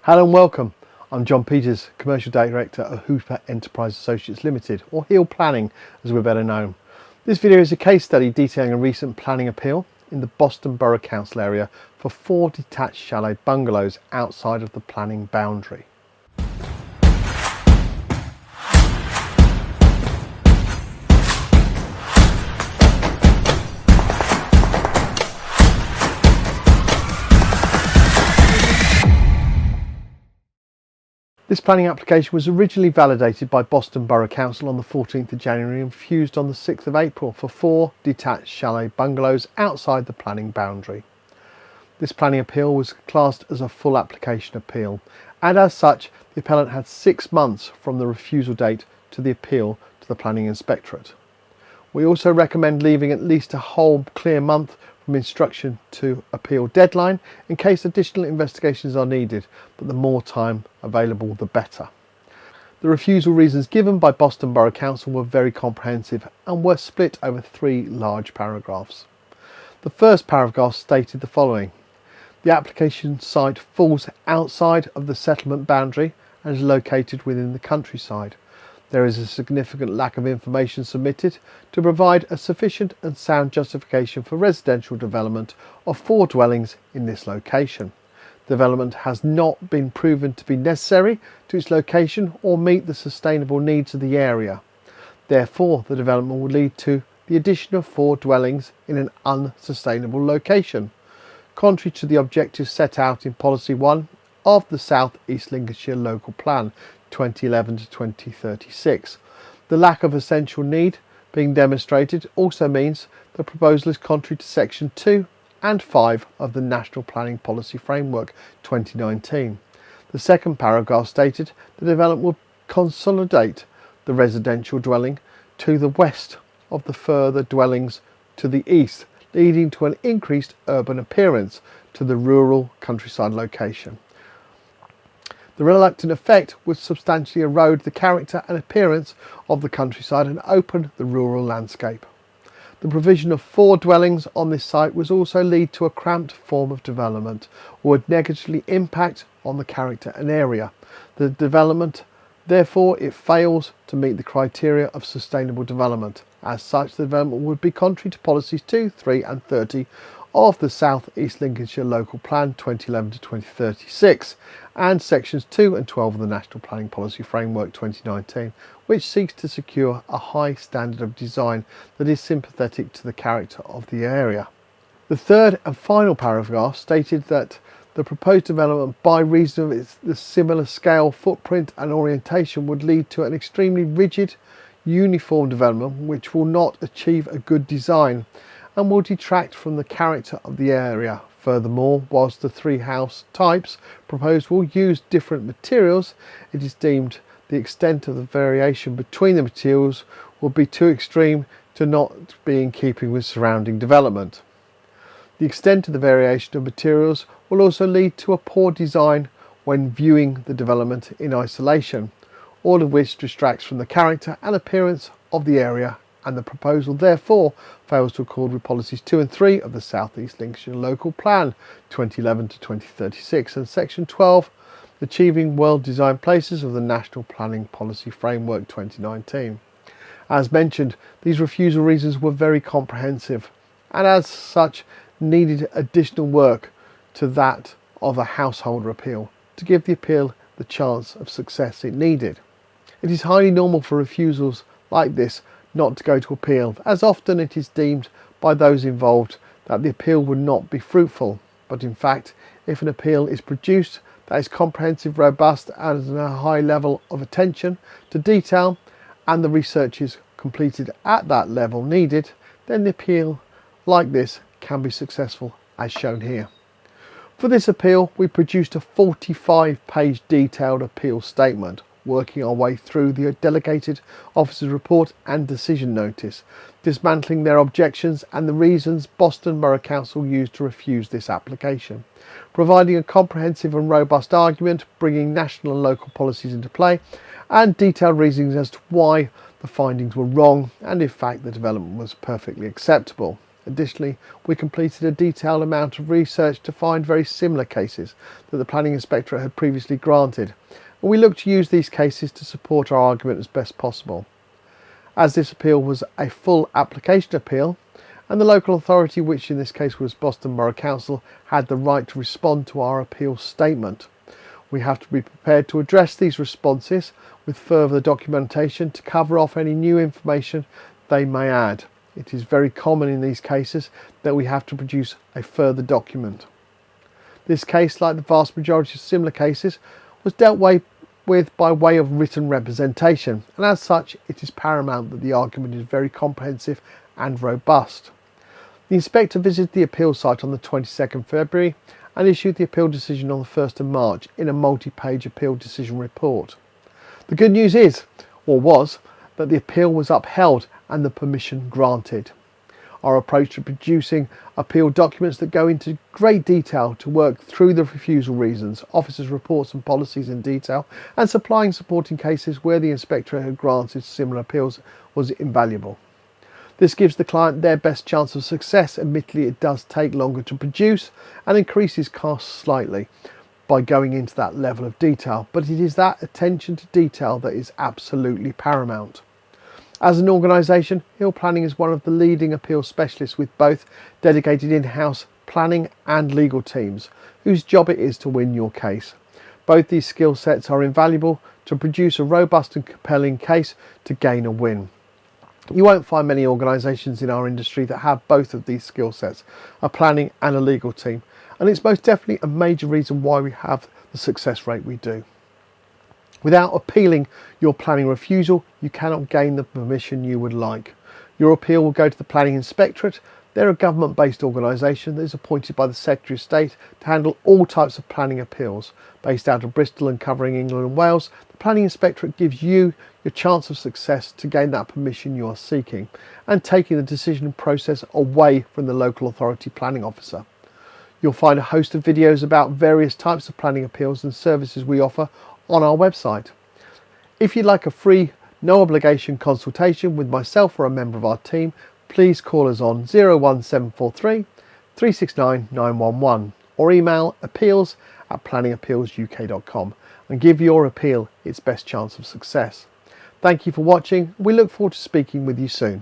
Hello and welcome. I'm John Peters, Commercial Director of Hooper Enterprise Associates Limited, or Hill Planning as we're better known. This video is a case study detailing a recent planning appeal in the Boston Borough Council area for 4 detached chalet bungalows outside of the planning boundary. This planning application was originally validated by Boston Borough Council on the 14th of January and refused on the 6th of April for 4 detached chalet bungalows outside the planning boundary. This planning appeal was classed as a full application appeal, and as such the appellant had 6 months from the refusal date to the appeal to the Planning Inspectorate. We also recommend leaving at least a whole clear month from instruction to appeal deadline in case additional investigations are needed, but the more time available the better. The refusal reasons given by Boston Borough Council were very comprehensive and were split over 3 large paragraphs. The first paragraph stated the following: the application site falls outside of the settlement boundary and is located within the countryside. There is a significant lack of information submitted to provide a sufficient and sound justification for residential development of 4 dwellings in this location. Development has not been proven to be necessary to its location or meet the sustainable needs of the area. Therefore, the development will lead to the addition of 4 dwellings in an unsustainable location, contrary to the objectives set out in Policy 1 of the South East Lincolnshire Local Plan 2011 to 2036. The lack of essential need being demonstrated also means the proposal is contrary to Section 2 and 5 of the National Planning Policy Framework 2019. The second paragraph stated the development will consolidate the residential dwelling to the west of the further dwellings to the east, leading to an increased urban appearance to the rural countryside location. The reluctant effect would substantially erode the character and appearance of the countryside and open the rural landscape. The provision of 4 dwellings on this site would also lead to a cramped form of development, or would negatively impact on the character and area. The development, therefore, it fails to meet the criteria of sustainable development. As such, the development would be contrary to Policies 2, 3 and 30 of the South East Lincolnshire Local Plan 2011 to 2036 and Sections 2 and 12 of the National Planning Policy Framework 2019, which seeks to secure a high standard of design that is sympathetic to the character of the area. The third and final paragraph stated that the proposed development, by reason of the similar scale, footprint and orientation, would lead to an extremely rigid, uniform development which will not achieve a good design and will detract from the character of the area. Furthermore, whilst the 3 house types proposed will use different materials, it is deemed the extent of the variation between the materials will be too extreme to not be in keeping with surrounding development. The extent of the variation of materials will also lead to a poor design when viewing the development in isolation, all of which distracts from the character and appearance of the area, and the proposal therefore fails to accord with Policies 2 and 3 of the South East Lincolnshire Local Plan 2011 to 2036 and Section 12, Achieving Well-Designed Places of the National Planning Policy Framework 2019. As mentioned, these refusal reasons were very comprehensive and as such needed additional work to that of a householder appeal to give the appeal the chance of success it needed. It is highly normal for refusals like this not to go to appeal, as often it is deemed by those involved that the appeal would not be fruitful. But in fact, if an appeal is produced that is comprehensive, robust and has a high level of attention to detail, and the research is completed at that level needed, then the appeal like this can be successful, as shown here. For this appeal, we produced a 45-page detailed appeal statement, working our way through the delegated officer's report and decision notice, dismantling their objections and the reasons Boston Borough Council used to refuse this application, providing a comprehensive and robust argument, bringing national and local policies into play, and detailed reasons as to why the findings were wrong and in fact the development was perfectly acceptable. Additionally, we completed a detailed amount of research to find very similar cases that the Planning Inspectorate had previously granted, and we looked to use these cases to support our argument as best possible. As this appeal was a full application appeal, and the local authority, which in this case was Boston Borough Council, had the right to respond to our appeal statement, we have to be prepared to address these responses with further documentation to cover off any new information they may add. It is very common in these cases that we have to produce a further document. This case, like the vast majority of similar cases, was dealt with by way of written representation, and as such it is paramount that the argument is very comprehensive and robust. The inspector visited the appeal site on the 22nd February and issued the appeal decision on the 1st of March in a multi-page appeal decision report. The good news is, or was, that the appeal was upheld and the permission granted. Our approach to producing appeal documents that go into great detail to work through the refusal reasons, officers' reports and policies in detail, and supplying supporting cases where the inspector had granted similar appeals was invaluable. This gives the client their best chance of success. Admittedly, it does take longer to produce and increases costs slightly by going into that level of detail, but it is that attention to detail that is absolutely paramount. As an organisation, Hill Planning is one of the leading appeal specialists with both dedicated in-house planning and legal teams, whose job it is to win your case. Both these skill sets are invaluable to produce a robust and compelling case to gain a win. You won't find many organisations in our industry that have both of these skill sets, a planning and a legal team, and it's most definitely a major reason why we have the success rate we do. Without appealing your planning refusal, you cannot gain the permission you would like. Your appeal will go to the Planning Inspectorate. They're a government-based organisation that is appointed by the Secretary of State to handle all types of planning appeals. Based out of Bristol and covering England and Wales, the Planning Inspectorate gives you your chance of success to gain that permission you are seeking and taking the decision process away from the local authority planning officer. You'll find a host of videos about various types of planning appeals and services we offer on our website. If you'd like a free, no obligation consultation with myself or a member of our team, please call us on 01743 369 911 or email appeals@planningappealsuk.com and give your appeal its best chance of success. Thank you for watching. We look forward to speaking with you soon.